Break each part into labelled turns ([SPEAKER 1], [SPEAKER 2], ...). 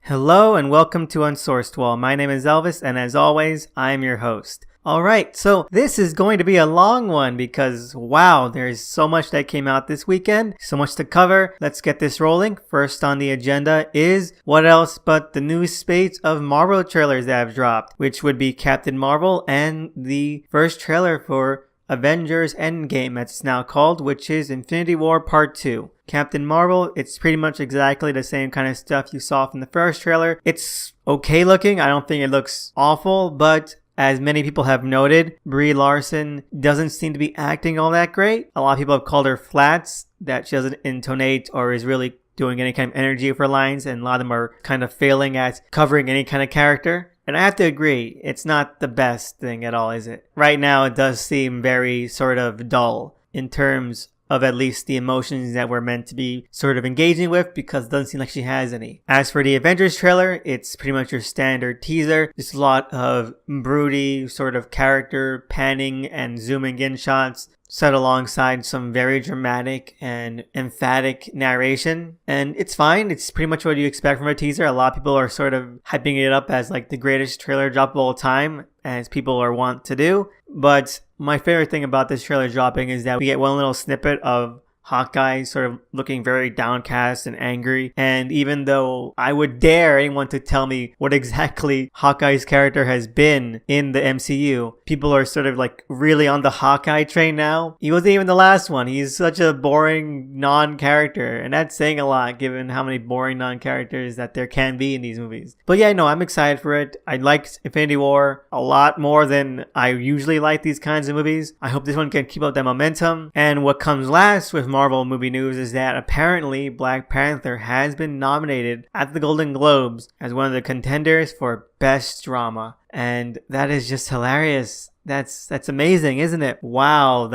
[SPEAKER 1] Hello and welcome to Unsourced. My name is Elvis, and as always, I'm your host. Alright, so this is going to be a long one because, wow, there's so much that came out this weekend, so much to cover. Let's get this rolling. First on the agenda is what else but the new spate of Marvel trailers that have dropped, which would be Captain Marvel and the first trailer for Avengers Endgame, as it's now called, which is Infinity War Part 2. Captain Marvel, it's pretty much exactly the same kind of stuff you saw from the first trailer. It's okay looking. I don't think it looks awful, but as many people have noted, Brie Larson doesn't seem to be acting all that great. A lot of people have called her flats, that she doesn't intonate or is really doing any kind of energy with her lines, and a lot of them are kind of failing at covering any kind of character. And I have to agree, it's not the best thing at all, is it? Right now, it does seem very sort of dull in terms of at least the emotions that we're meant to be sort of engaging with, because it doesn't seem like she has any. As for the Avengers trailer, it's pretty much your standard teaser. Just a lot of broody sort of character panning and zooming in shots set alongside some very dramatic and emphatic narration. And it's fine. It's pretty much what you expect from a teaser. A lot of people are sort of hyping it up as like the greatest trailer drop of all time, as people are wont to do. But my favorite thing about this trailer dropping is that we get one little snippet of Hawkeye sort of looking very downcast and angry. And even though I would dare anyone to tell me what exactly Hawkeye's character has been in the MCU, people are sort of like really on the Hawkeye train now. He wasn't even the last one. He's such a boring non-character, and that's saying a lot given how many boring non-characters that there can be in these movies. But yeah, no, I'm excited for it. I liked Infinity War a lot more than I usually like these kinds of movies. I hope this one can keep up that momentum. And what comes last with Marvel movie news is that apparently Black Panther has been nominated at the Golden Globes as one of the contenders for Best Drama. And that is just hilarious. That's amazing, isn't it? Wow,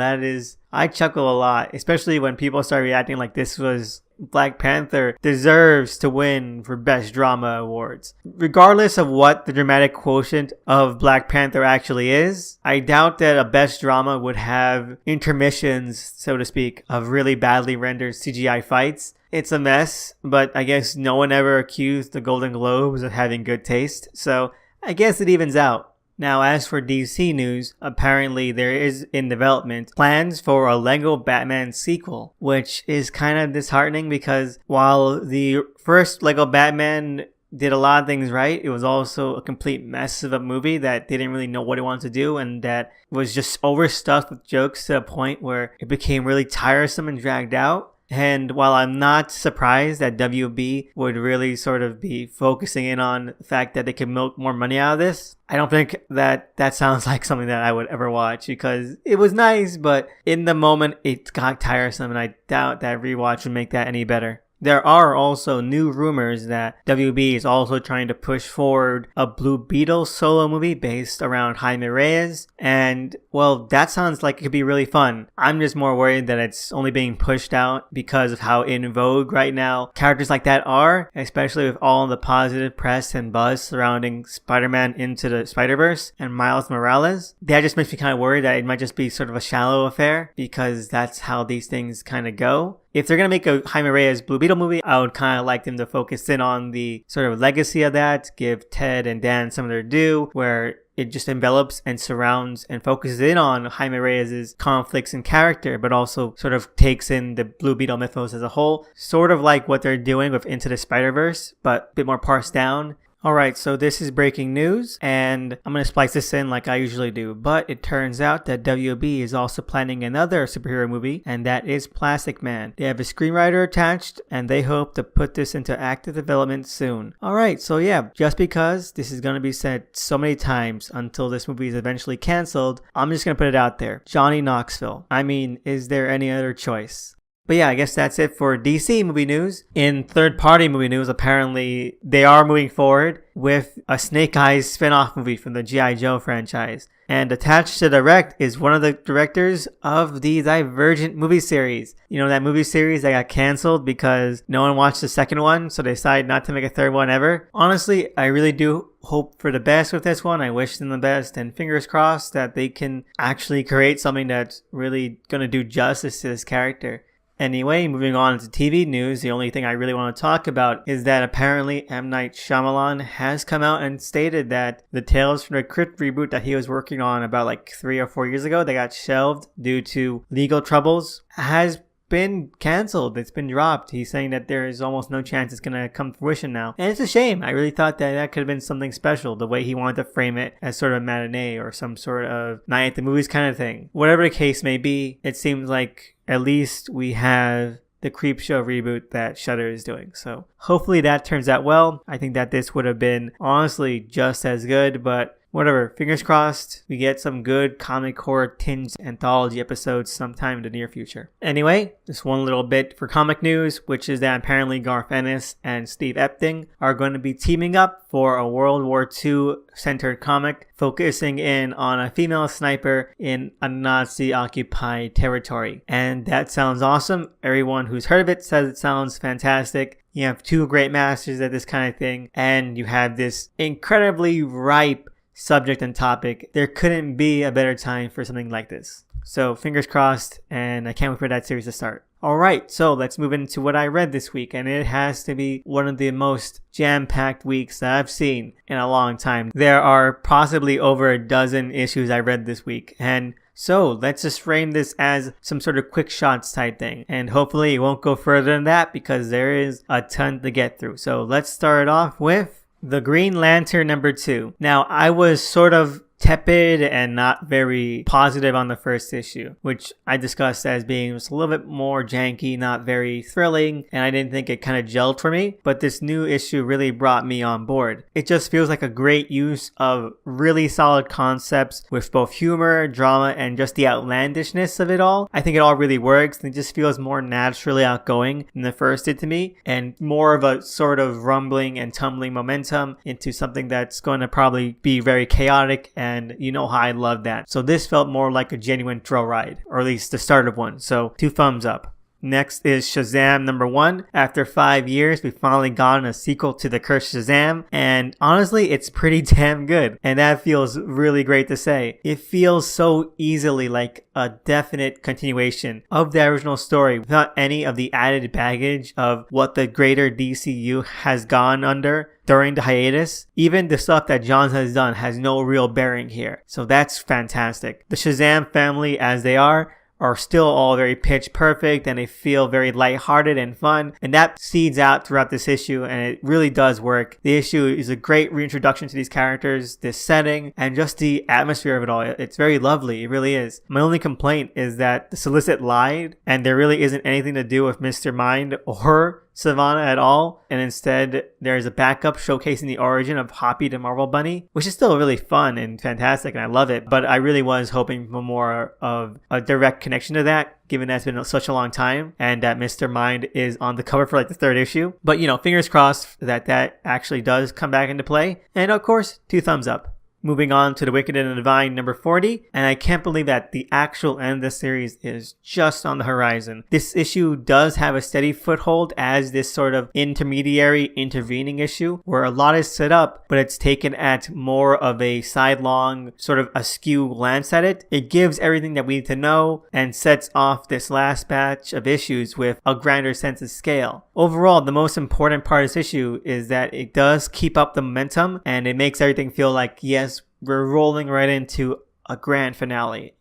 [SPEAKER 1] I chuckle a lot, especially when people start reacting like this was Black Panther deserves to win for Best Drama awards. Regardless of what the dramatic quotient of Black Panther actually is, I doubt that a Best Drama would have intermissions, so to speak, of really badly rendered CGI fights. It's a mess, but I guess no one ever accused the Golden Globes of having good taste, so I guess it evens out. Now, as for DC news, apparently there is in development plans for a Lego Batman sequel, which is kind of disheartening because while the first Lego Batman did a lot of things right, it was also a complete mess of a movie that didn't really know what it wanted to do, and that was just overstuffed with jokes to a point where it became really tiresome and dragged out. And while I'm not surprised that WB would really sort of be focusing in on the fact that they can milk more money out of this, I don't think that sounds like something that I would ever watch, because it was nice, but in the moment it got tiresome, and I doubt that rewatch would make that any better. There are also new rumors that WB is also trying to push forward a Blue Beetle solo movie based around Jaime Reyes, and well, that sounds like it could be really fun. I'm just more worried that it's only being pushed out because of how in vogue right now characters like that are, especially with all the positive press and buzz surrounding Spider-Man Into the Spider-Verse and Miles Morales. That just makes me kind of worried that it might just be sort of a shallow affair, because that's how these things kind of go. If they're going to make a Jaime Reyes Blue Beetle movie, I would kind of like them to focus in on the sort of legacy of that, give Ted and Dan some of their due, where it just envelops and surrounds and focuses in on Jaime Reyes' conflicts and character, but also sort of takes in the Blue Beetle mythos as a whole, sort of like what they're doing with Into the Spider-Verse, but a bit more parsed down. Alright, so this is breaking news, and I'm going to splice this in like I usually do, but it turns out that WB is also planning another superhero movie, and that is Plastic Man. They have a screenwriter attached, and they hope to put this into active development soon. Alright, so yeah, just because this is going to be said so many times until this movie is eventually cancelled, I'm just going to put it out there. Johnny Knoxville. I mean, is there any other choice? But yeah, I guess that's it for DC movie news. In third-party movie news, apparently they are moving forward with a Snake Eyes spin-off movie from the G.I. Joe franchise. And attached to direct is one of the directors of the Divergent movie series. You know, that movie series that got canceled because no one watched the second one, so they decided not to make a third one ever. Honestly, I really do hope for the best with this one. I wish them the best, and fingers crossed that they can actually create something that's really going to do justice to this character. Anyway, moving on to TV news, the only thing I really want to talk about is that apparently M. Night Shyamalan has come out and stated that the Tales from the Crypt reboot that he was working on about like 3 or 4 years ago that got shelved due to legal troubles has been canceled. It's been dropped. He's saying that there is almost no chance it's going to come to fruition now. And it's a shame. I really thought that that could have been something special, the way he wanted to frame it as sort of a matinee or some sort of night at the movies kind of thing. Whatever the case may be, it seems like at least we have the Creepshow reboot that Shudder is doing. So hopefully that turns out well. I think that this would have been honestly just as good, but whatever, fingers crossed we get some good comic horror tinged anthology episodes sometime in the near future. Anyway, just one little bit for comic news, which is that apparently Garth Ennis and Steve Epting are going to be teaming up for a World War II centered comic focusing in on a female sniper in a Nazi-occupied territory. And that sounds awesome. Everyone who's heard of it says it sounds fantastic. You have two great masters at this kind of thing, and you have this incredibly ripe subject and topic. There couldn't be a better time for something like this. So fingers crossed, and I can't wait for that series to start. Alright, so let's move into what I read this week, and it has to be one of the most jam-packed weeks that I've seen in a long time. There are possibly over a dozen issues I read this week, and so let's just frame this as some sort of quick shots type thing, and hopefully it won't go further than that because there is a ton to get through. So let's start off with The Green Lantern #2. Now, I was sort of tepid and not very positive on the first issue, which I discussed as being just a little bit more janky, not very thrilling, and I didn't think it kind of gelled for me, but this new issue really brought me on board. It just feels like a great use of really solid concepts with both humor, drama, and just the outlandishness of it all. I think it all really works, and it just feels more naturally outgoing than the first did to me, and more of a sort of rumbling and tumbling momentum into something that's going to probably be very chaotic, and you know how I love that. So this felt more like a genuine thrill ride, or at least the start of one. So 2 thumbs up. Next is Shazam #1. After 5 years, we finally gotten a sequel to The Cursed Shazam, and honestly, it's pretty damn good, and that feels really great to say. It feels so easily like a definite continuation of the original story without any of the added baggage of what the greater DCU has gone under during the hiatus. Even the stuff that Johns has done has no real bearing here, so that's fantastic. The Shazam family, as they are still all very pitch perfect, and they feel very lighthearted and fun, and that seeds out throughout this issue, and it really does work. The issue is a great reintroduction to these characters, this setting, and just the atmosphere of it all. It's very lovely, it really is. My only complaint is that the solicit lied, and there really isn't anything to do with Mr. Mind or Savannah at all, and instead there's a backup showcasing the origin of Hoppy the Marvel Bunny, which is still really fun and fantastic, and I love it, but I really was hoping for more of a direct connection to that, given that it's been such a long time, and that Mr. Mind is on the cover for like the 3rd issue. But you know, fingers crossed that that actually does come back into play, and of course, 2 thumbs up. Moving on to The Wicked and the Divine #40, and I can't believe that the actual end of the series is just on the horizon. This issue does have a steady foothold as this sort of intermediary intervening issue where a lot is set up, but it's taken at more of a sidelong, sort of askew glance at it. It gives everything that we need to know and sets off this last batch of issues with a grander sense of scale. Overall, the most important part of this issue is that it does keep up the momentum, and it makes everything feel like, yes, we're rolling right into a grand finale.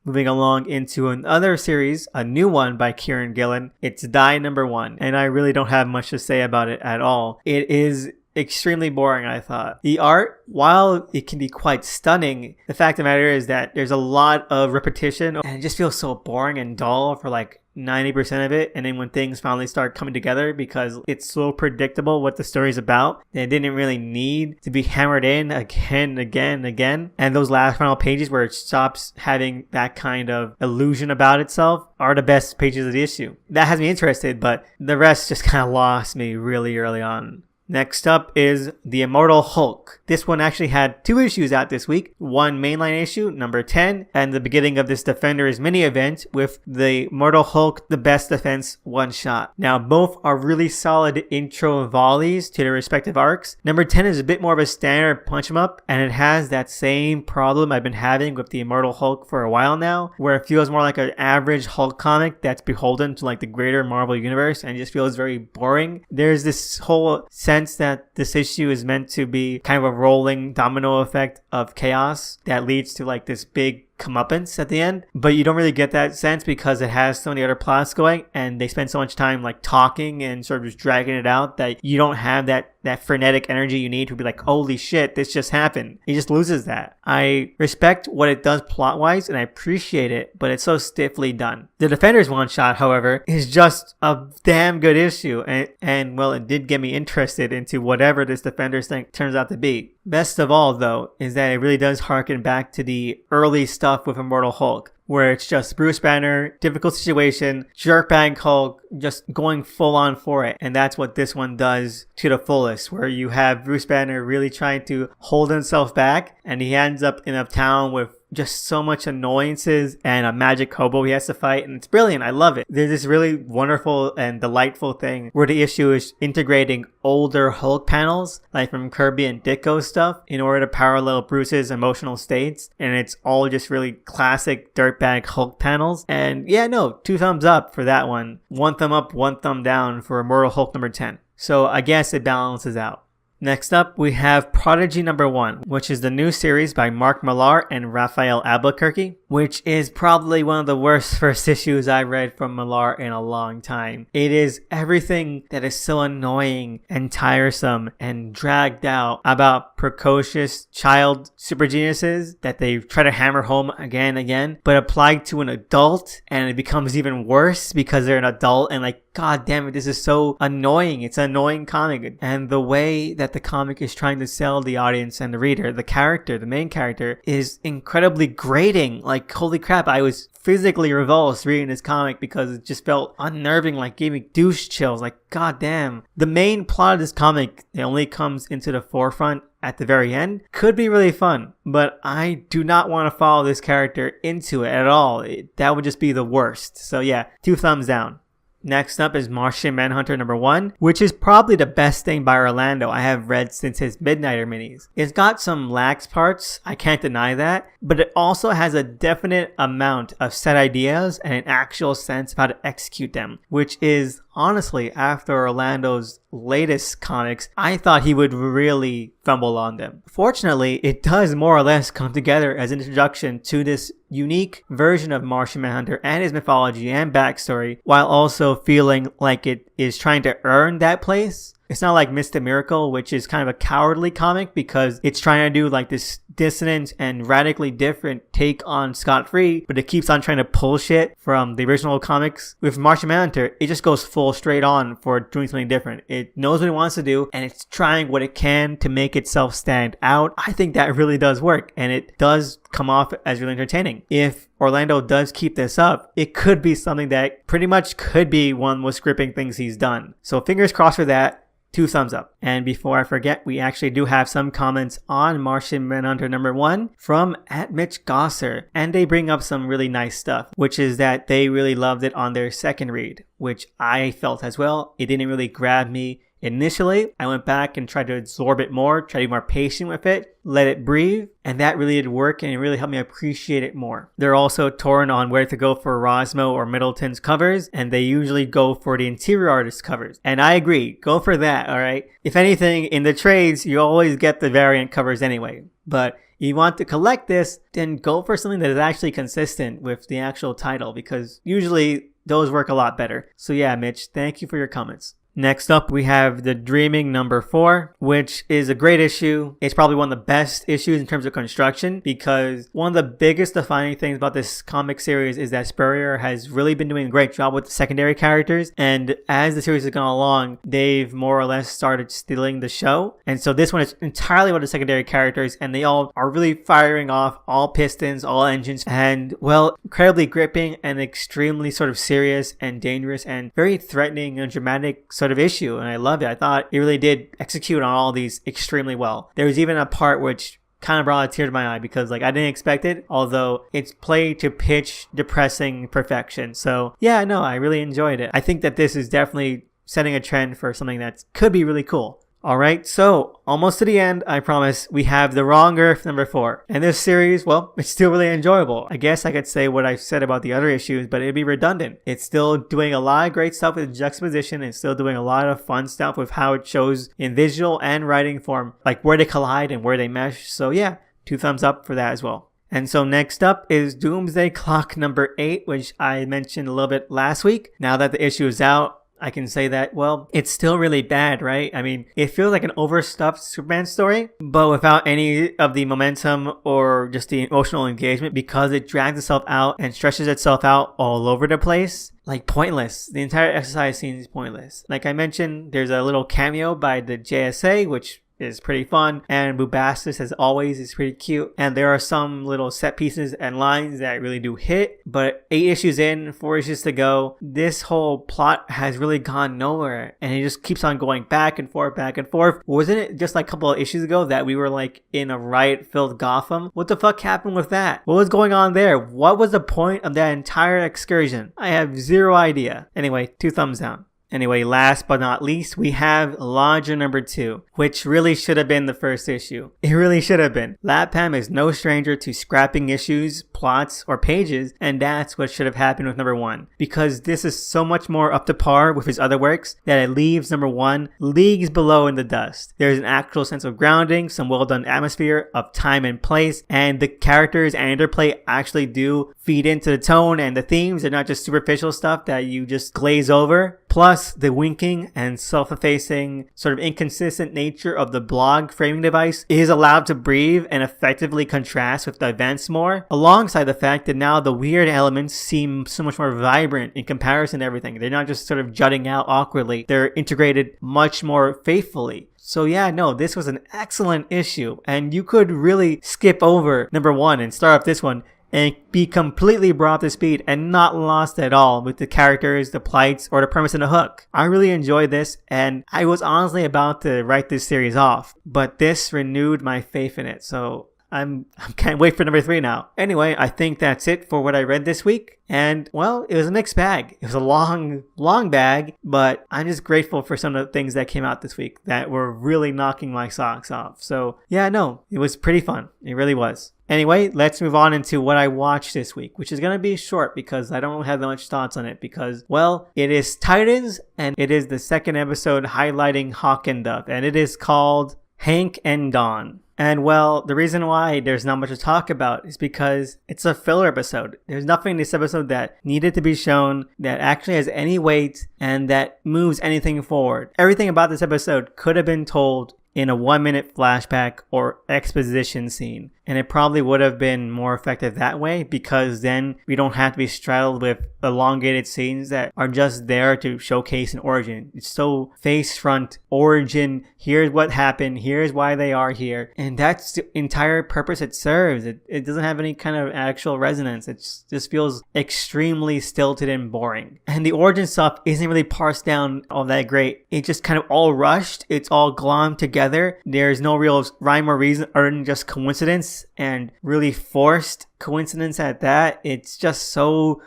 [SPEAKER 1] Moving along into another series, a new one by Kieran Gillen. It's Die #1, and I really don't have much to say about it at all. It is extremely boring, I thought. The art, while it can be quite stunning, the fact of the matter is that there's a lot of repetition, and it just feels so boring and dull for like 90% of it, and then when things finally start coming together, because it's so predictable what the story's about, it didn't really need to be hammered in again. And those last final pages where it stops having that kind of illusion about itself are the best pages of the issue. That has me interested, but the rest just kind of lost me really early on. Next up is The Immortal Hulk. This one actually had 2 issues out this week. One mainline issue, number 10, and the beginning of this Defenders mini event with the Immortal Hulk The Best Defense one-shot. Now, both are really solid intro volleys to their respective arcs. Number 10 is a bit more of a standard punch 'em up, and it has that same problem I've been having with the Immortal Hulk for a while now, where it feels more like an average Hulk comic that's beholden to like the greater Marvel universe and it just feels very boring. There's this whole sense that this issue is meant to be kind of a rolling domino effect of chaos that leads to like this big comeuppance at the end, but you don't really get that sense because it has so many other plots going and they spend so much time like talking and sort of just dragging it out that you don't have that frenetic energy you need to be like, holy shit, this just happened. It just loses that. I respect what it does plot wise and I appreciate it, but it's so stiffly done. The Defenders one shot, however, is just a damn good issue and well, it did get me interested into whatever this Defenders thing turns out to be. Best of all, though, is that it really does harken back to the early stuff with Immortal Hulk, where it's just Bruce Banner, difficult situation, jerkbag Hulk, just going full on for it. And that's what this one does to the fullest, where you have Bruce Banner really trying to hold himself back, and he ends up in a town with just so much annoyances and a magic hobo he has to fight, and it's brilliant. I love it. There's this really wonderful and delightful thing where the issue is integrating older Hulk panels, like from Kirby and Ditko stuff, in order to parallel Bruce's emotional states, and it's all just really classic dirtbag Hulk panels. And yeah, no, 2 thumbs up for that one. 1 thumb up, 1 thumb down for Immortal Hulk number 10. So I guess it balances out. Next up, we have Prodigy number 1, which is the new series by Mark Millar and Raphael Albuquerque, which is probably one of the worst first issues I've read from Millar in a long time. It is everything that is so annoying and tiresome and dragged out about precocious child super geniuses that they try to hammer home again and again, but applied to an adult, and it becomes even worse because they're an adult and like, god damn it, this is so annoying. It's an annoying comic. And the way that the comic is trying to sell the audience and the reader, the main character, is incredibly grating. Like, holy crap, I was physically revulsed reading this comic because it just felt unnerving, like gave me douche chills. Like, god damn. The main plot of this comic, it only comes into the forefront at the very end, could be really fun, but I do not want to follow this character into it at all. That would just be the worst. So yeah, 2 thumbs down. Next up is Martian Manhunter number 1, which is probably the best thing by Orlando I have read since his Midnighter minis. It's got some lax parts, I can't deny that, but it also has a definite amount of set ideas and an actual sense of how to execute them, which is honestly, after Orlando's latest comics, I thought he would really fumble on them. Fortunately, it does more or less come together as an introduction to this unique version of Martian Manhunter and his mythology and backstory, while also feeling like it is trying to earn that place. It's not like Mr. Miracle, which is kind of a cowardly comic because it's trying to do like this dissonant and radically different take on Scott Free, but it keeps on trying to pull shit from the original comics. With Martian Manhunter, it just goes full straight on for doing something different. It knows what it wants to do and it's trying what it can to make itself stand out. I think that really does work and it does come off as really entertaining. If Orlando does keep this up, it could be something that pretty much could be one of the most gripping things he's done. So fingers crossed for that. 2 thumbs up. And before I forget, we actually do have some comments on Martian Manhunter number 1 from @MitchGosser, and they bring up some really nice stuff, which is that they really loved it on their second read, which I felt as well. It didn't really grab me initially. I went back and tried to absorb it more, try to be more patient with it, let it breathe, and that really did work and it really helped me appreciate it more. They're also torn on where to go for Rosmo or Middleton's covers, and they usually go for the interior artist covers. And I agree, go for that, alright? If anything, in the trades, you always get the variant covers anyway. But if you want to collect this, then go for something that is actually consistent with the actual title, because usually those work a lot better. So yeah, Mitch, thank you for your comments. Next up, we have The Dreaming number 4, which is a great issue. It's probably one of the best issues in terms of construction because one of the biggest defining things about this comic series is that Spurrier has really been doing a great job with the secondary characters. And as the series has gone along, they've more or less started stealing the show. And so this one is entirely about the secondary characters and they all are really firing off all pistons, all engines, and well, incredibly gripping and extremely sort of serious and dangerous and very threatening and dramatic sort sort of issue, and I loved it. I thought it really did execute on all these extremely well. There was even a part which kind of brought a tear to my eye because I didn't expect it, although it's played to pitch depressing perfection. So yeah, no, I really enjoyed it. I think that this is definitely setting a trend for something that could be really cool. Alright, so almost to the end, I promise. We have The Wrong Earth number 4. And this series, well, it's still really enjoyable. I guess I could say what I said about the other issues, but it'd be redundant. It's still doing a lot of great stuff with juxtaposition. It's still doing a lot of fun stuff with how it shows in visual and writing form, like where they collide and where they mesh. So yeah, 2 thumbs up for that as well. And so next up is Doomsday Clock number 8, which I mentioned a little bit last week. Now that the issue is out, I can say that, well, it's still really bad, right? I mean, it feels like an overstuffed Superman story, but without any of the momentum or just the emotional engagement because it drags itself out and stretches itself out all over the place. Like, pointless. The entire exercise scene is pointless. Like I mentioned, there's a little cameo by the JSA, which is pretty fun, and Boobastis, as always, is pretty cute, and there are some little set pieces and lines that really do hit, but 8 issues in, 4 issues to go, this whole plot has really gone nowhere, and it just keeps on going back and forth, back and forth. Wasn't it just like a couple of issues ago that we were like in a riot-filled Gotham? What the fuck happened with that? What was going on there? What was the point of that entire excursion? I have zero idea. Anyway, 2 thumbs down. Anyway, last but not least, we have Lodger number 2, which really should have been the first issue. It really should have been. Lapham is no stranger to scrapping issues, plots, or pages, and that's what should have happened with number 1. Because this is so much more up to par with his other works that it leaves number 1 leagues below in the dust. There's an actual sense of grounding, some well done atmosphere of time and place, and the characters and interplay actually do feed into the tone and the themes. They're not just superficial stuff that you just glaze over. Plus, the winking and self-effacing, sort of inconsistent nature of the blog framing device is allowed to breathe and effectively contrast with the events more, alongside the fact that now the weird elements seem so much more vibrant in comparison to everything. They're not just sort of jutting out awkwardly. They're integrated much more faithfully. So yeah, no, this was an excellent issue, and you could really skip over number 1 and start up this one and be completely brought up to speed and not lost at all with the characters, the plights, or the premise and the hook. I really enjoyed this, and I was honestly about to write this series off, but this renewed my faith in it, so I can't wait for number 3 now. Anyway, I think that's it for what I read this week. And, well, it was a mixed bag. It was a long bag, but I'm just grateful for some of the things that came out this week that were really knocking my socks off. So, yeah, no, it was pretty fun. It really was. Anyway, let's move on into what I watched this week, which is going to be short because I don't have that much thoughts on it because, well, it is Titans, and it is the second episode highlighting Hawk and Dove, and it is called Hank and Dawn. And well, the reason why there's not much to talk about is because it's a filler episode. There's nothing in this episode that needed to be shown, that actually has any weight, and that moves anything forward. Everything about this episode could have been told in a 1-minute flashback or exposition scene. And it probably would have been more effective that way because then we don't have to be straddled with elongated scenes that are just there to showcase an origin. It's so face front origin. Here's what happened. Here's why they are here. And that's the entire purpose it serves. It doesn't have any kind of actual resonance. It just feels extremely stilted and boring. And the origin stuff isn't really parsed down all that great. It's just kind of all rushed. It's all glommed together. There's no real rhyme or reason other than just coincidence, and really forced coincidence at that. It's just so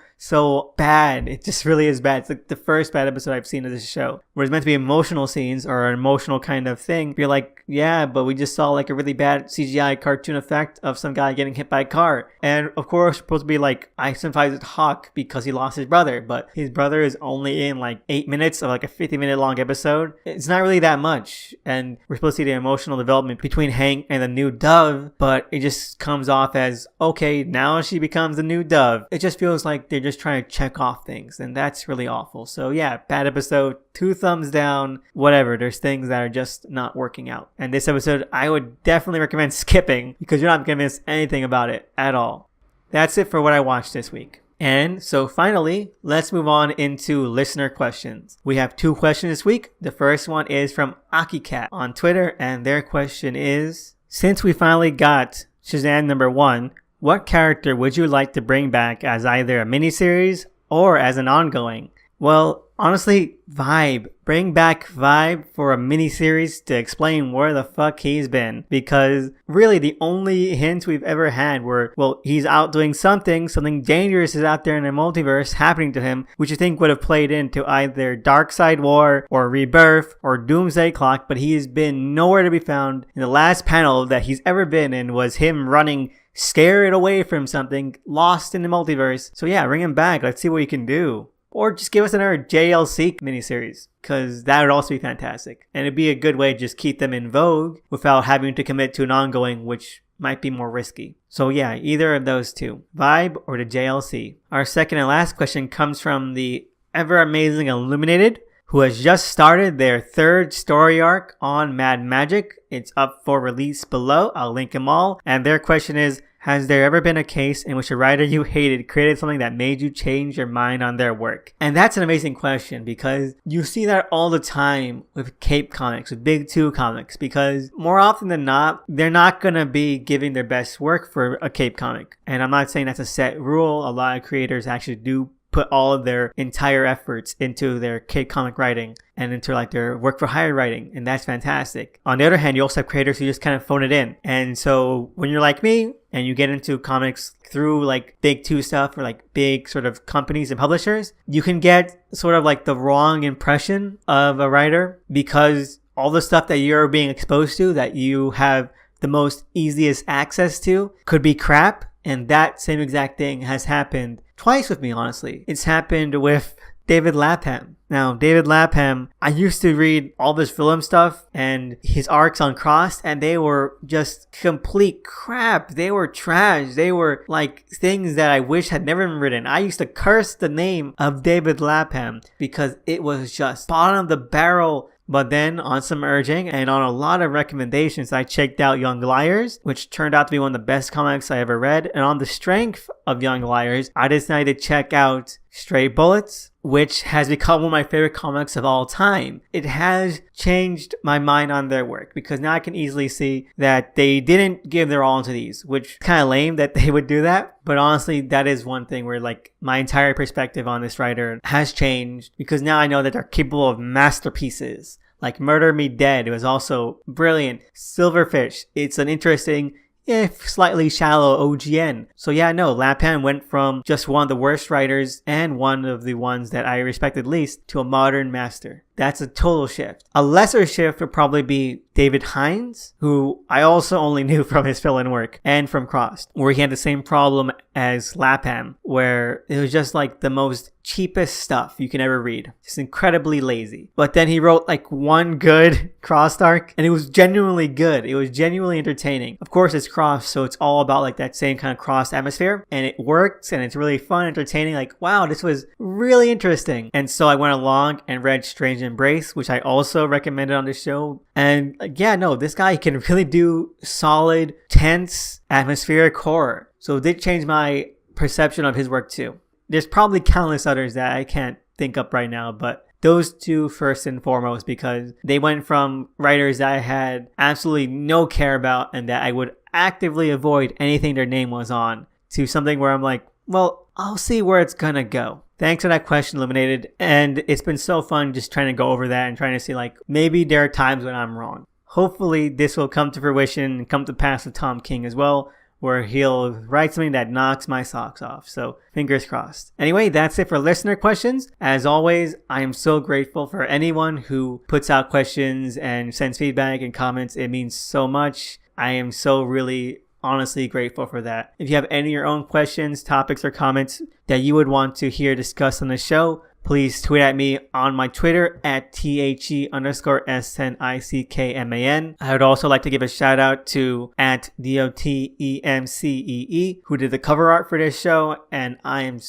[SPEAKER 1] bad. It just really is bad. It's like the first bad episode I've seen of this show, where it's meant to be emotional scenes or an emotional kind of thing. You're like, yeah, but we just saw like a really bad CGI cartoon effect of some guy getting hit by a car. And of course, we're supposed to be like, I sympathize with Hawk because he lost his brother, but his brother is only in like 8 minutes of like a 50-minute long episode. It's not really that much. And we're supposed to see the emotional development between Hank and the new Dove, but it just comes off as, okay, now she becomes the new Dove. It just feels like they're just trying to check off things, and that's really awful. So yeah, bad episode, 2 thumbs down, whatever. There's things that are just not working out. And this episode, I would definitely recommend skipping because you're not going to miss anything about it at all. That's it for what I watched this week. And so finally, let's move on into listener questions. We have 2 questions this week. The first one is from AkiCat on Twitter, and their question is, since we finally got Shazam number 1, what character would you like to bring back as either a miniseries or as an ongoing? Well, honestly, Vibe. Bring back Vibe for a miniseries to explain where the fuck he's been. Because really the only hints we've ever had were, well, he's out doing something dangerous is out there in the multiverse happening to him, which you think would have played into either Darkseid War or Rebirth or Doomsday Clock, but he has been nowhere to be found. In the last panel that he's ever been in was him running scared away from something, lost in the multiverse. So yeah, bring him back. Let's see what he can do. Or just give us another JLC miniseries, because that would also be fantastic. And it'd be a good way to just keep them in vogue without having to commit to an ongoing, which might be more risky. So yeah, either of those two, Vibe or the JLC. Our second and last question comes from the ever amazing Illuminated, who has just started their third story arc on Mad Magic. It's up for release below. I'll link them all. And their question is, has there ever been a case in which a writer you hated created something that made you change your mind on their work? And that's an amazing question, because you see that all the time with Cape Comics, with Big 2 comics, because more often than not, they're not going to be giving their best work for a Cape comic. And I'm not saying that's a set rule. A lot of creators actually do put all of their entire efforts into their Cape comic writing and into like their work for hire writing, and that's fantastic. On the other hand, you also have creators who just kind of phone it in. And so when you're like me and you get into comics through like Big 2 stuff or like big sort of companies and publishers, you can get sort of like the wrong impression of a writer, because all the stuff that you're being exposed to, that you have the most easiest access to, could be crap. And that same exact thing has happened twice with me, honestly. It's happened with David Lapham. Now, David Lapham, I used to read all this film stuff and his arcs on Crossed, and they were just complete crap. They were trash. They were like things that I wish had never been written. I used to curse the name of David Lapham because it was just bottom of the barrel. But then, on some urging and on a lot of recommendations, I checked out Young Liars, which turned out to be one of the best comics I ever read. And on the strength of Young Liars, I decided to check out Stray Bullets, which has become one of my favorite comics of all time. It has changed my mind on their work, because now I can easily see that they didn't give their all into these, which is kind of lame that they would do that. But honestly, that is one thing where like my entire perspective on this writer has changed, because now I know that they're capable of masterpieces. Like Murder Me Dead, it was also brilliant. Silverfish, it's an interesting, if slightly shallow OGN. So yeah, no, Lapham went from just one of the worst writers and one of the ones that I respected least to a modern master. That's a total shift. A lesser shift would probably be David Hines, who I also only knew from his fill-in work and from Crossed, where he had the same problem as Lapham, where it was just like the most cheapest stuff you can ever read. Just incredibly lazy. But then he wrote like one good Crossed arc, and it was genuinely good. It was genuinely entertaining. Of course, it's Crossed, so it's all about like that same kind of Crossed atmosphere, and it works, and it's really fun, entertaining. Like, wow, this was really interesting. And so I went along and read Strange Embrace, which I also recommended on the show. And yeah, no, this guy can really do solid, tense, atmospheric horror. So it did change my perception of his work too. There's probably countless others that I can't think up right now, but those two first and foremost, because they went from writers that I had absolutely no care about and that I would actively avoid anything their name was on, to something where I'm like, well, I'll see where it's gonna go. Thanks for that question, Illuminated. And it's been so fun just trying to go over that and trying to see like, maybe there are times when I'm wrong. Hopefully this will come to fruition and come to pass with Tom King as well, where he'll write something that knocks my socks off. So fingers crossed. Anyway, that's it for listener questions. As always, I am so grateful for anyone who puts out questions and sends feedback and comments. It means so much. I am so really honestly grateful for that. If you have any of your own questions, topics, or comments that you would want to hear discussed on the show, please tweet at me on my Twitter at THE_SNICKMAN. I would also like to give a shout out to at DOTEMCEE, who did the cover art for this show, and I am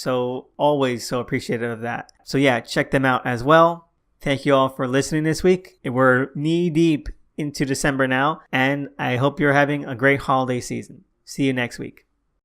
[SPEAKER 1] always so appreciative of that. So yeah, check them out as well. Thank you all for listening this week. We're knee deep into December now, and I hope you're having a great holiday season. See you next week.